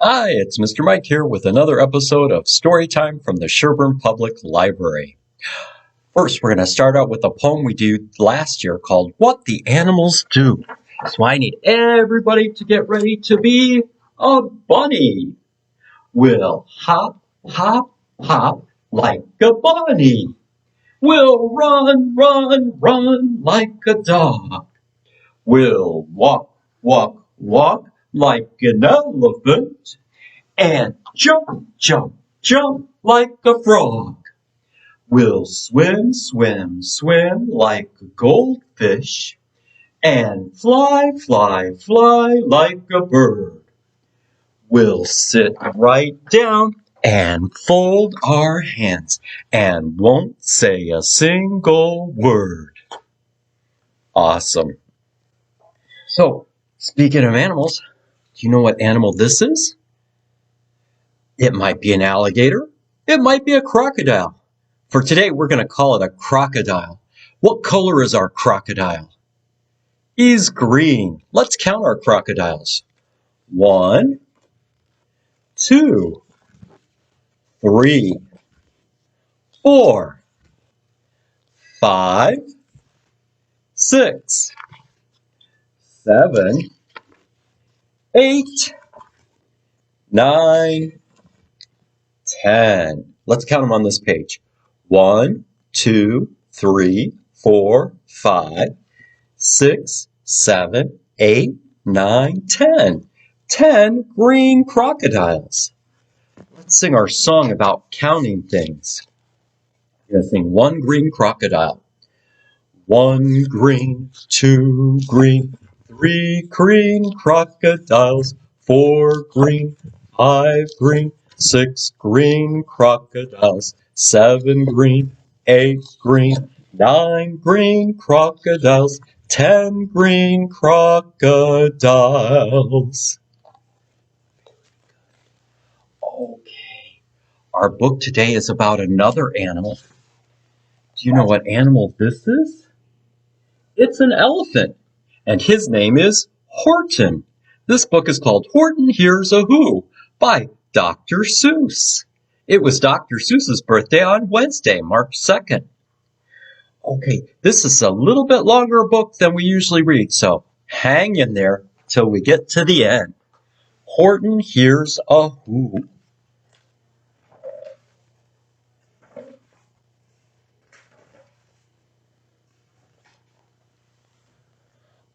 Hi, it's Mr. Mike here with another episode of Storytime from the Sherburne Public Library. First, we're going to start out with a poem we did last year called What the Animals Do. So I need everybody to get ready to be a bunny. We'll hop, hop, hop like a bunny. We'll run, run, run like a dog. We'll walk, walk, walk like an elephant. And jump, jump, jump like a frog. We'll swim, swim, swim like a goldfish. And fly, fly, fly like a bird. We'll sit right down and fold our hands and won't say a single word. Awesome. So, speaking of animals, do you know what animal this is? It might be an alligator. It might be a crocodile. For today, we're going to call it a crocodile. What color is our crocodile? He's green. Let's count our crocodiles. 1, 2, 3, 4, 5, 6, 7, 8, 9, 10. Let's count them on this page. 1, 2, 3, 4, 5, 6, 7, 8, 9, 10. 10 green crocodiles. Let's sing our song about counting things. We're going to sing 1 green crocodile. 1 green, 2 green, 3 green crocodiles, 4 green, 5 green, 6 green crocodiles, 7 green, 8 green, 9 green crocodiles, 10 green crocodiles. Okay, our book today is about another animal. Do you know what animal this is? It's an elephant, and his name is Horton. This book is called Horton Hears a Who by Dr. Seuss. It was Dr. Seuss's birthday on Wednesday, March 2nd. Okay, this is a little bit longer book than we usually read, so hang in there till we get to the end. Horton Hears a Who.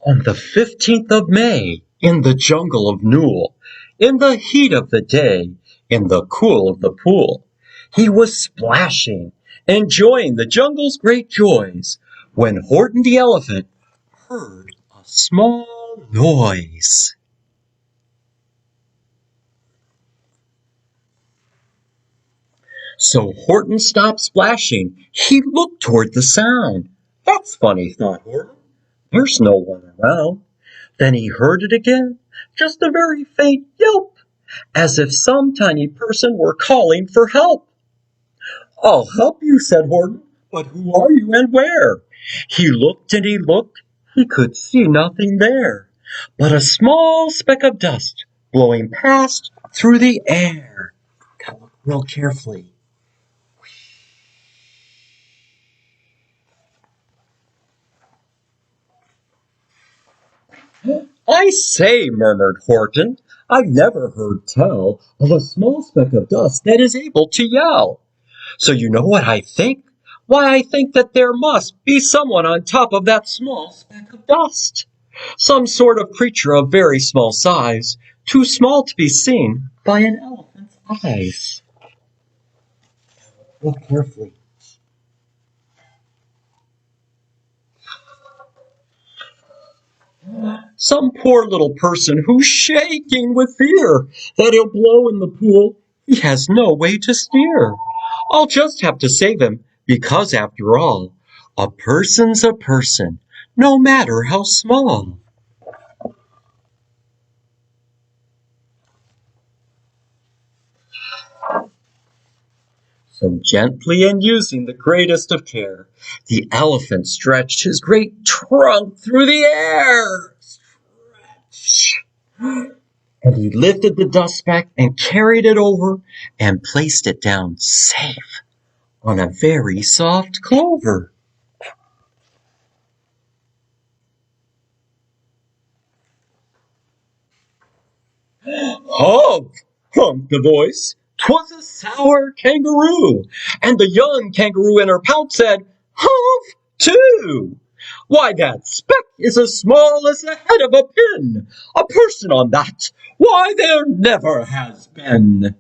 On the 15th of May, in the jungle of Newell, in the heat of the day, in the cool of the pool, he was splashing, enjoying the jungle's great joys, when Horton the elephant heard a small noise. So Horton stopped splashing. He looked toward the sound. That's funny, thought Horton. There's no one around. Then he heard it again, just a very faint yelp, as if some tiny person were calling for help. I'll help you, said Horton, but who are you and where? He looked and he looked, he could see nothing there, but a small speck of dust blowing past through the air. Gotta look real carefully. I say, murmured Horton, I've never heard tell of a small speck of dust that is able to yell. So you know what I think? Why, I think that there must be someone on top of that small speck of dust. Some sort of creature of very small size, too small to be seen by an elephant's eyes. Look carefully. Some poor little person who's shaking with fear that he'll blow in the pool he has no way to steer. I'll just have to save him because, after all, a person's a person, no matter how small. So gently and using the greatest of care, the elephant stretched his great trunk through the air. Stretch. And he lifted the dust speck and carried it over and placed it down safe on a very soft clover. "Humph!" humped the voice. "'Twas a sour kangaroo." And the young kangaroo in her pouch said, "Humph, too." "Why, that speck is as small as the head of a pin. A person on that, why, there never has been."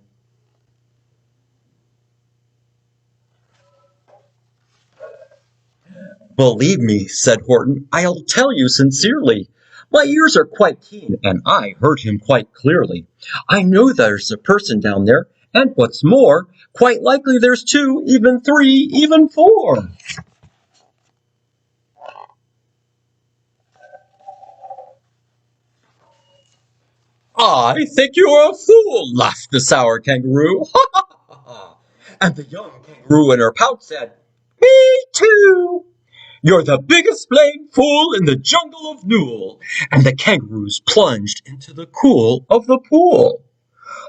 "Believe me," said Horton, "I'll tell you sincerely. My ears are quite keen, and I heard him quite clearly. I know there's a person down there, and what's more, quite likely there's two, even three, even four." "I think you're a fool," laughed the sour kangaroo. "Ha ha ha ha." And the young kangaroo in her pouch said, "Me too." "You're the biggest blamed fool in the jungle of Newell." And the kangaroos plunged into the cool of the pool.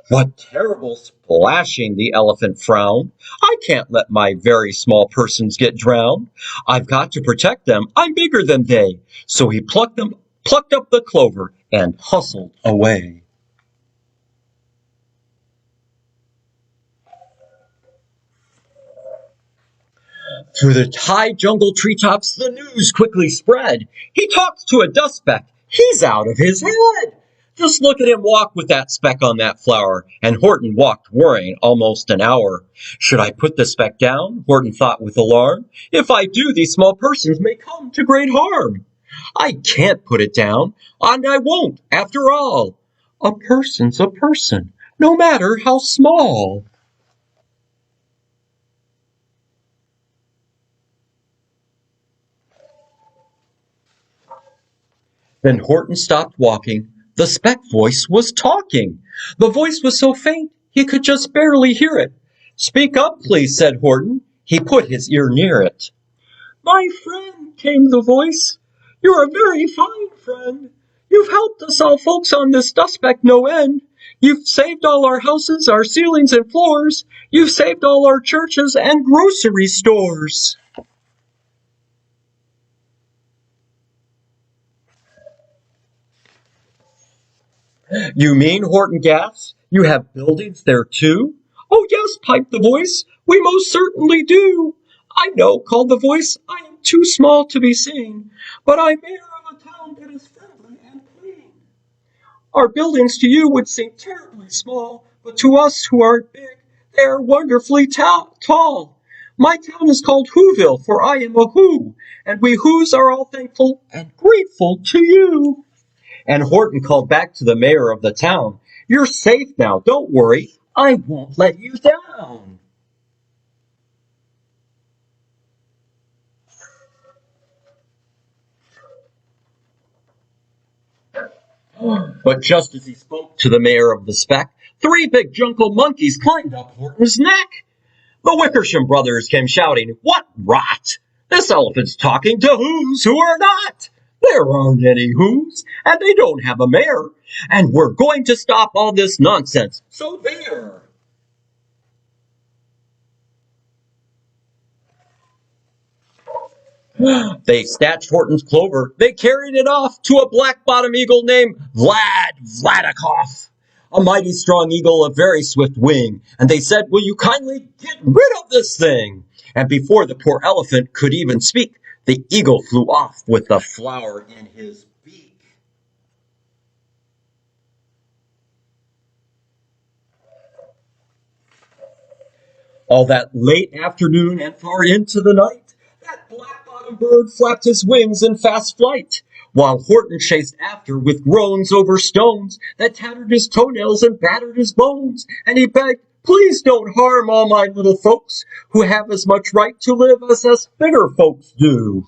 "What terrible splashing!" the elephant frowned. "I can't let my very small persons get drowned. I've got to protect them. I'm bigger than they." So he plucked up the clover and hustled away. Through the high jungle treetops the news quickly spread. "He talks to a dust speck. He's out of his head." Just look at him walk with that speck on that flower. And Horton walked worrying almost an hour. "Should I put the speck down?" Horton thought with alarm. "If I do, these small persons may come to great harm." "I can't put it down, and I won't, after all. A person's a person, no matter how small." Then Horton stopped walking. The speck voice was talking. The voice was so faint he could just barely hear it. "Speak up, please," said Horton. He put his ear near it. "My friend," came the voice, "you're a very fine friend. You've helped us all folks on this dust speck no end. You've saved all our houses, our ceilings and floors. You've saved all our churches and grocery stores." "You mean," Horton gasped, "you have buildings there too?" "Oh, yes," piped the voice, "we most certainly do." "I know," called the voice, "I am too small to be seen, but I'm mayor of a town that is friendly and clean. Our buildings to you would seem terribly small, but to us who are big, they are wonderfully tall. My town is called Whoville, for I am a Who, and we Whos are all thankful and grateful to you." And Horton called back to the mayor of the town, "You're safe now, don't worry. I won't let you down." But just as he spoke to the mayor of the speck, three big jungle monkeys climbed up Horton's neck. The Wickersham brothers came shouting, "What rot! This elephant's talking to Whos who are not. There aren't any Whos, and they don't have a mayor, and we're going to stop all this nonsense, so there." They snatched Horton's clover. They carried it off to a black-bottom eagle named Vladikoff, a mighty strong eagle of very swift wing. And they said, "Will you kindly get rid of this thing?" And before the poor elephant could even speak, the eagle flew off with the flower in his beak. All that late afternoon and far into the night, that black-bottom bird flapped his wings in fast flight, while Horton chased after with groans over stones that tattered his toenails and battered his bones. And he begged, "Please don't harm all my little folks, who have as much right to live as us bigger folks do."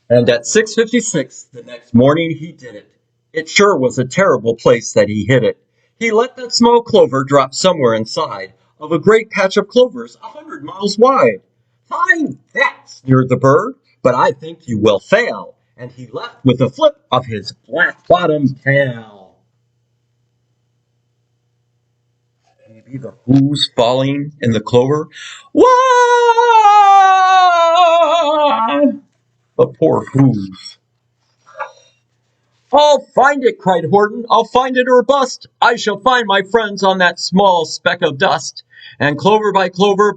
And at 6:56 the next morning he did it. It sure was a terrible place that he hid it. He let that small clover drop somewhere inside of a great patch of clovers 100 miles wide. Fine that, sneered the bird, but I think you will fail. And he left with a flip of his black-bottomed tail. Maybe the who's falling in the clover. Why? The poor who's. I'll find it, cried Horton. I'll find it or bust. I shall find my friends on that small speck of dust. And clover by clover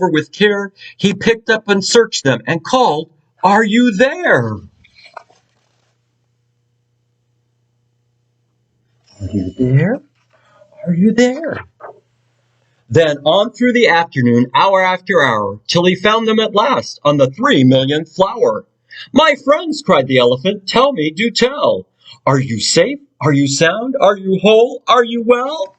with care, he picked up and searched them and called, Are you there? Are you there? Are you there? Then on through the afternoon, hour after hour, till he found them at last on the 3,000,000th flower. My friends, cried the elephant, tell me, do tell. Are you safe? Are you sound? Are you whole? Are you well?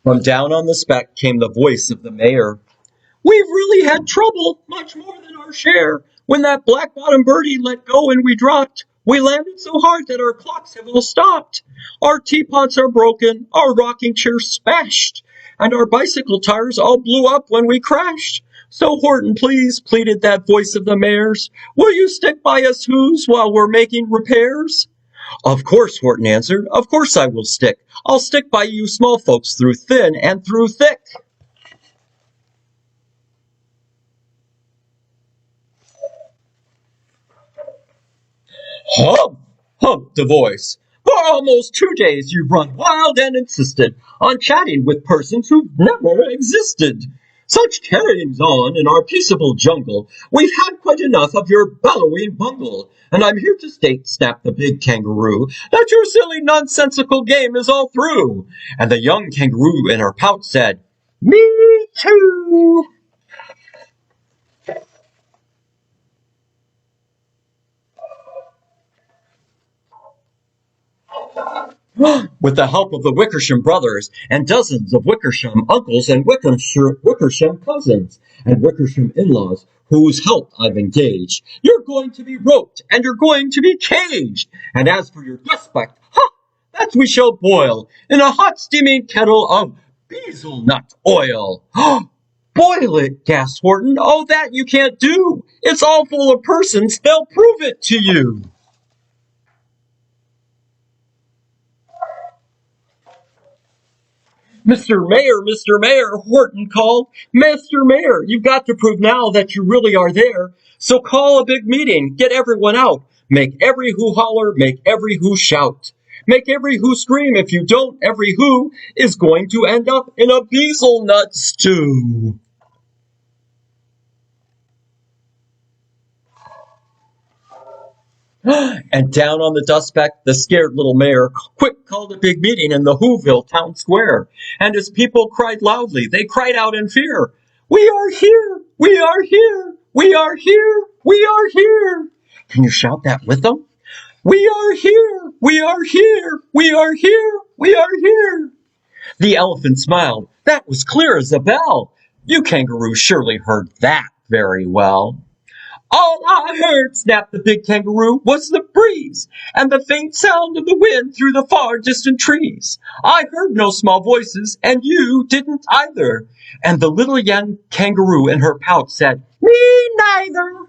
From down on the speck came the voice of the mayor. We've really had trouble, much more than our share. When that black-bottomed birdie let go and we dropped, we landed so hard that our clocks have all stopped. Our teapots are broken, our rocking chairs smashed, and our bicycle tires all blew up when we crashed. So Horton, please, pleaded that voice of the mayor's, will you stick by us who's while we're making repairs? Of course, Horton answered, of course I will stick. I'll stick by you small folks through thin and through thick. Hump, humped the voice. For almost 2 days you've run wild and insisted on chatting with persons who've never existed. Such carryings on in our peaceable jungle, we've had quite enough of your bellowing bungle. And I'm here to state, snapped the big kangaroo, that your silly nonsensical game is all through. And the young kangaroo in her pouch said, Me too. With the help of the Wickersham brothers and dozens of Wickersham uncles and Wickersham cousins and Wickersham in-laws whose help I've engaged, you're going to be roped and you're going to be caged. And as for your suspect, that we shall boil in a hot steaming kettle of bezelnut oil. Boil it, gasped Horton. Oh, that you can't do. It's all full of persons. They'll prove it to you. Mr. Mayor, Horton called. Mr. Mayor, you've got to prove now that you really are there. So call a big meeting, get everyone out. Make every who holler, make every who shout. Make every who scream. If you don't, every who is going to end up in a bezelnut stew. And down on the dust speck, the scared little mayor quick called a big meeting in the Whoville town square. And his people cried loudly, they cried out in fear, We are here! We are here! We are here! We are here! Can you shout that with them? We are here! We are here! We are here! We are here! The elephant smiled. That was clear as a bell. You kangaroos surely heard that very well. All I heard, snapped the big kangaroo, was the breeze and the faint sound of the wind through the far distant trees. I heard no small voices, and you didn't either. And the little young kangaroo in her pouch said, Me neither.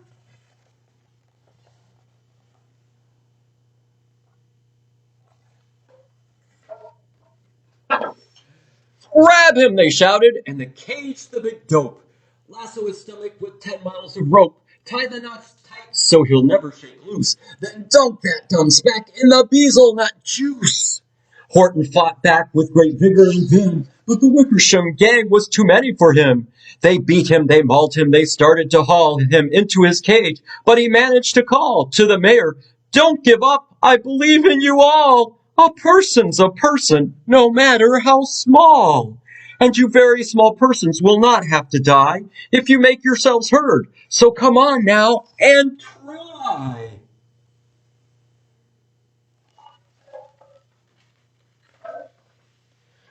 Grab him, they shouted, and they caged the big dope. Lasso his stomach with 10 miles of rope. Tie the knots tight so he'll never shake loose. Then dunk that dumb speck in the bezelnut juice. Horton fought back with great vigor and vim, but the Wickersham gang was too many for him. They beat him, they mauled him, they started to haul him into his cage, but he managed to call to the mayor, Don't give up, I believe in you all. A person's a person, no matter how small. And you very small persons will not have to die if you make yourselves heard. So come on now and try.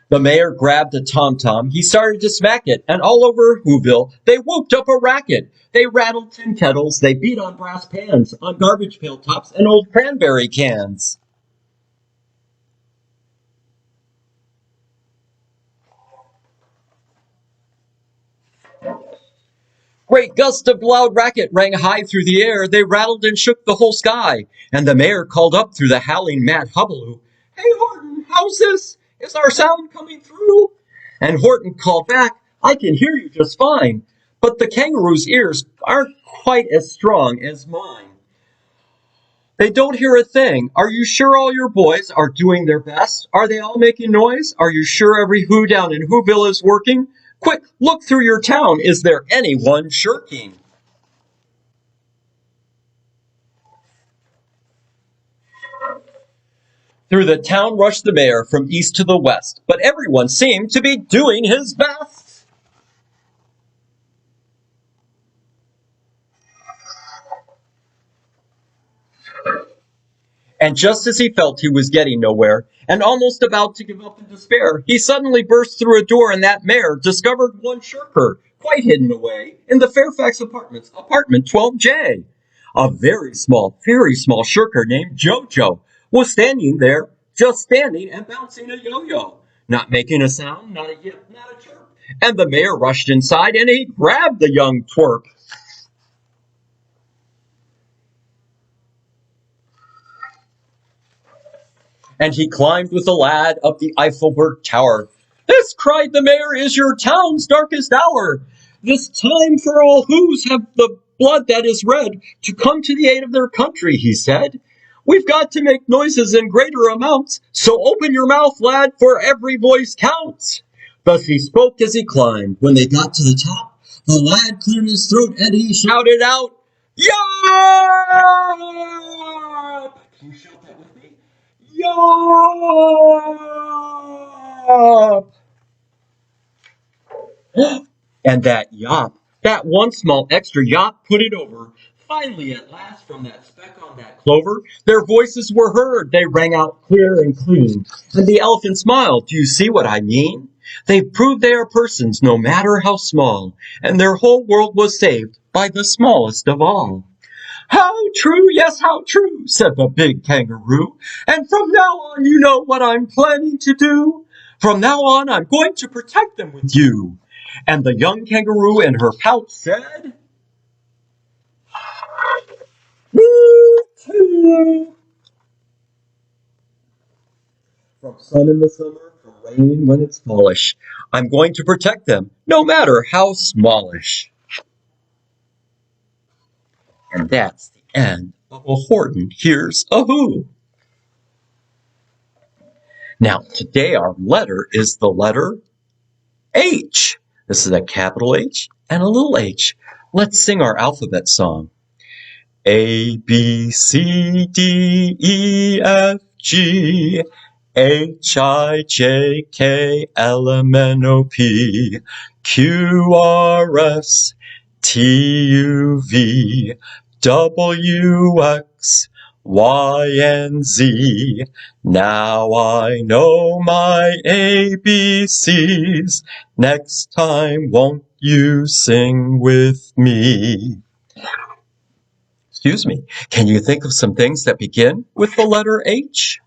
The mayor grabbed a tom-tom. He started to smack it, and all over Whoville, they whooped up a racket. They rattled tin kettles. They beat on brass pans, on garbage pail tops, and old cranberry cans. Great gusts of loud racket rang high through the air. They rattled and shook the whole sky. And the mayor called up through the howling mad hubbub, "Hey, Horton, how's this? Is our sound coming through?" And Horton called back, "I can hear you just fine, but the kangaroo's ears aren't quite as strong as mine. They don't hear a thing. Are you sure all your boys are doing their best? Are they all making noise? Are you sure every who down in Whoville is working? Quick, look through your town. Is there anyone shirking?" Through the town rushed the mayor from east to the west, but everyone seemed to be doing his best. And just as he felt he was getting nowhere, and almost about to give up in despair, he suddenly burst through a door, and that mayor discovered one shirker, quite hidden away, in the Fairfax Apartments, apartment 12J. A very small shirker named Jojo was standing there, just standing and bouncing a yo-yo, not making a sound, not a yip, not a chirp. And the mayor rushed inside, and he grabbed the young twerp. And he climbed with the lad up the Eiffelberg Tower. "This," cried the mayor, "is your town's darkest hour. This time for all whose have the blood that is red to come to the aid of their country," he said. "We've got to make noises in greater amounts, so open your mouth, lad, for every voice counts." Thus he spoke as he climbed. When they got to the top, the lad cleared his throat and he shouted out, "Yap!" Can you shout that with me? Yop! And that yop, that one small extra yop, put it over. Finally, at last, from that speck on that clover, their voices were heard. They rang out clear and clean. And the elephant smiled. "Do you see what I mean? They've proved they are persons, no matter how small, and their whole world was saved by the smallest of all." "How true, yes, how true," said the big kangaroo. "And from now on, you know what I'm planning to do. From now on, I'm going to protect them with you." And the young kangaroo in her pouch said, "Me too." From sun in the summer, from rain when it's fallish, I'm going to protect them, no matter how smallish. And that's the end of A Horton Hears a Who. Now, today our letter is the letter H. This is a capital H and a little h. Let's sing our alphabet song. A, B, C, D, E, F, G, H, I, J, K, L, M, N, O, P, Q, R, S, T, U, V, W, X, Y, and Z. Now I know my ABCs. Next time, won't you sing with me? Excuse me. Can you think of some things that begin with the letter H?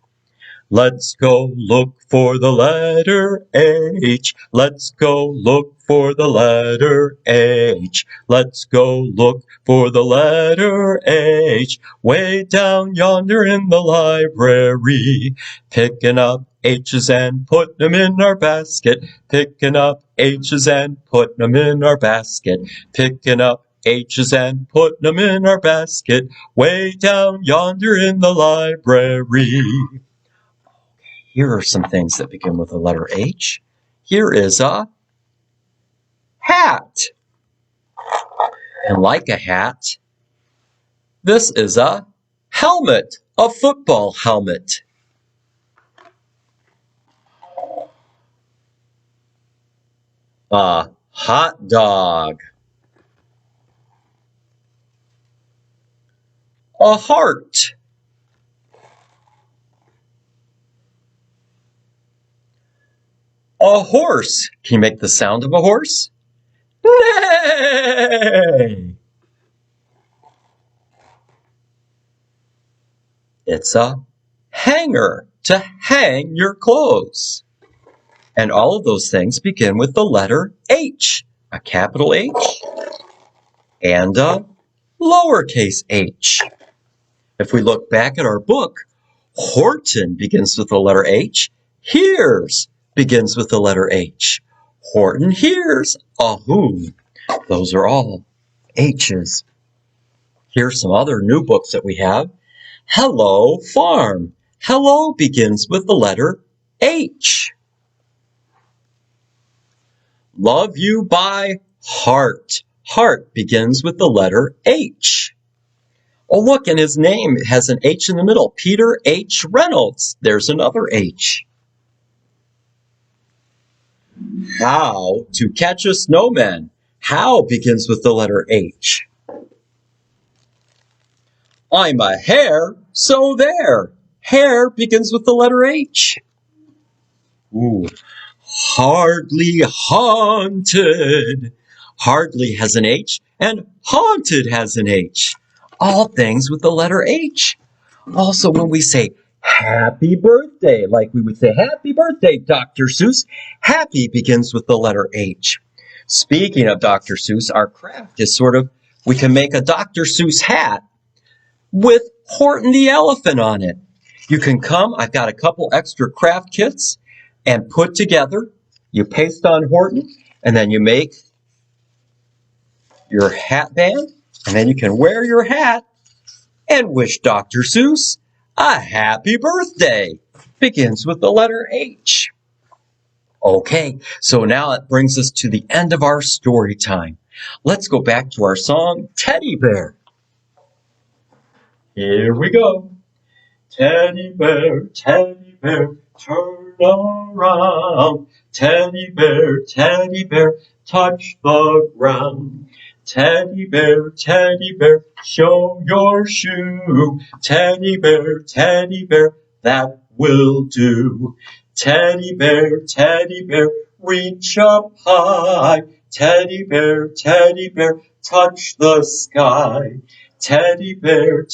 Let's go look for the letter H. Let's go look for the letter H. Let's go look for the letter H. Way down yonder in the library. Picking up H's and putting them in our basket. Picking up H's and putting them in our basket. Picking up H's and putting them in our basket. Way down yonder in the library. Here are some things that begin with the letter H. Here is a hat. And like a hat, this is a helmet, a football helmet. A hot dog. A heart. A horse. Can you make the sound of a horse? Neigh! It's a hanger, to hang your clothes. And all of those things begin with the letter H, a capital H and a lowercase h. If we look back at our book, Horton begins with the letter H. Hears begins with the letter H. Horton hears a who. Those are all H's. Here's some other new books that we have. Hello Farm. Hello begins with the letter H. Love You by Heart. Heart begins with the letter H. Oh, look, and his name has an H in the middle. Peter H. Reynolds. There's another H. How to Catch a Snowman. How begins with the letter H. I'm a hare, so there. Hare begins with the letter H. Ooh. Hardly Haunted. Hardly has an H, and haunted has an H. All things with the letter H. Also, when we say happy birthday, like we would say, happy birthday, Dr. Seuss, happy begins with the letter H. Speaking of Dr. Seuss, our craft is we can make a Dr. Seuss hat with Horton the elephant on it. You can come, I've got a couple extra craft kits, and put together, you paste on Horton, and then you make your hat band, and then you can wear your hat and wish Dr. Seuss a happy birthday. Begins with the letter H. Okay, so now it brings us to the end of our story time. Let's go back to our song, Teddy Bear. Here we go. Teddy bear, turn around. Teddy bear, touch the ground. Teddy bear, show your shoe. Teddy bear, that will do. Teddy bear, reach up high. Teddy bear, touch the sky. Teddy bear,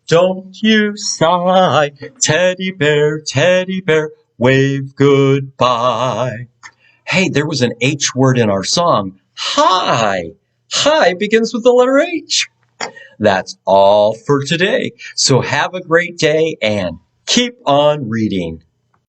don't you sigh. Teddy bear, wave goodbye. Hey, there was an H word in our song. Hi. Hi begins with the letter H. That's all for today. So have a great day and keep on reading.